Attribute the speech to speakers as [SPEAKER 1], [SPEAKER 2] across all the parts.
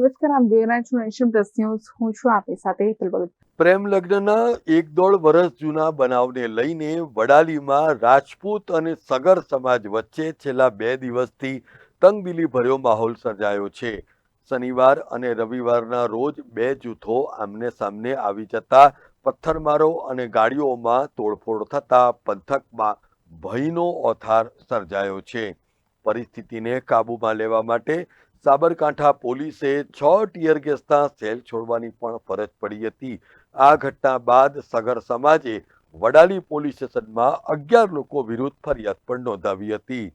[SPEAKER 1] નમસ્કાર, આપ જોઈ રહ્યા છો નેશન પ્લસ ન્યૂઝ. હું છું આપની સાથે હેતલ ભગત.
[SPEAKER 2] પ્રેમ લગ્નના 1.5 વર્ષ જૂના બનાવને લઈને વડાલીમાં રાજપૂત અને સગર સમાજ વચ્ચે છેલ્લા 2 દિવસથી તંગદિલી ભર્યો માહોલ સર્જાયો છે. શનિવાર અને રવિવારના રોજ 2 જૂથો આમને સામને આવી જતા પથ્થરમારો અને ગાડીઓમાં તોડફોડ થતા પંથકમાં ભયનો ઓથાર સર્જાયો છે. પરિસ્થિતિને કાબૂમાં લેવા માટે સાબરકાંઠા પોલીસે 6 ટીયર ગેસના સેલ છોડવાની પણ ફરજ પડી હતી. આ ઘટના બાદ સગર સમાજે વડાલી પોલીસ સ્ટેશનમાં 11 લોકો વિરુદ્ધ ફરિયાદ પણ નોંધાવી હતી.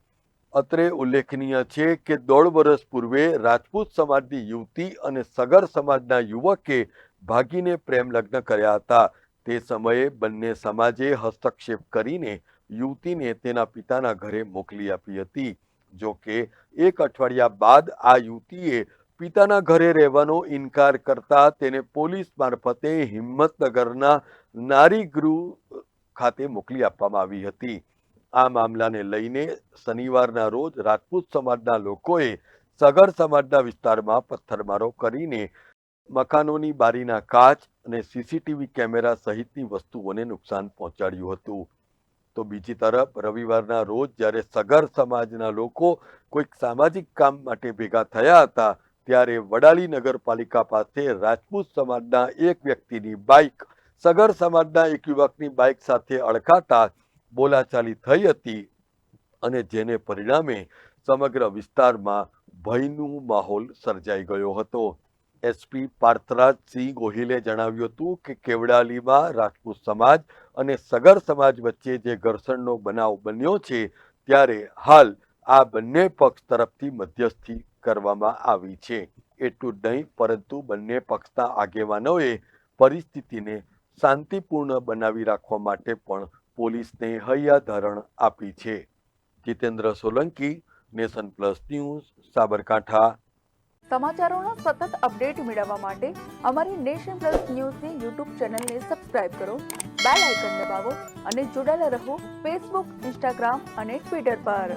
[SPEAKER 2] અત્રે ઉલ્લેખનીય છે કે 1.5 વર્ષ પૂર્વે રાજપૂત સમાજની યુવતી અને સગર સમાજના યુવકે ભાગીને પ્રેમ લગ્ન કર્યા હતા. તે સમયે બંને સમાજે હસ્તક્ષેપ કરીને યુવતીને તેના પિતાના ઘરે મોકલી આપી હતી. જો કે 1 અઠવાડિયા બાદ આ યુવતીએ પિતાના ઘરે રહેવાનો ઇનકાર કરતા તેને પોલીસ મારફતે હિંમતનગરના નારી ગૃહ ખાતે મોકલી આપવામાં આવી હતી. આ મામલાને લઈને શનિવારના રોજ રાજપૂત સમાજના લોકોએ સગર સમાજના વિસ્તારમાં પથ્થરમારો કરીને મકાનોની બારીના કાચ અને સીસીટીવી કેમેરા સહિતની વસ્તુઓને નુકસાન પહોંચાડ્યું હતું. તો બીજી તરફ રવિવારના રોજ જ્યારે સગર સમાજના લોકો કોઈક સામાજિક કામ માટે ભેગા થયા હતા ત્યારે વડાલી નગરપાલિકા પાસે રાજપૂત સમાજના એક વ્યક્તિની બાઇક સગર સમાજના એક યુવકની બાઇક સાથે અડકાતા બોલાચાલી થઈ હતી અને જેને પરિણામે સમગ્ર વિસ્તારમાં ભયનું માહોલ સર્જાઈ ગયો હતો. એસપી પાર્થરાજસિંહ ગોહિલે જણાવ્યું હતું કે કેવડાલીમાં રાજપૂત સમાજ અને સગર સમાજ વચ્ચે જે ઘર્ષણનો બનાવ બન્યો છે ત્યારે હાલ આ બંને પક્ષ તરફથી મધ્યસ્થી કરવામાં આવી છે. એટલું જ નહીં પરંતુ બંને પક્ષના આગેવાનોએ પરિસ્થિતિને શાંતિપૂર્ણ બનાવી રાખવા માટે પણ પોલીસને હૈયાધારણ આપી છે. Jitendra Solanki, nation plus news, Sabarkantha.
[SPEAKER 3] સમાચારોના સતત અપડેટ મેળવવા માટે અમારી નેશન પ્લસ ન્યૂઝની યુટ્યુબ ચેનલને સબસ્ક્રાઇબ કરો, બેલ આઇકન દબાવો અને જોડાયેલા રહો ફેસબુક, ઇન્સ્ટાગ્રામ અને ટ્વિટર પર.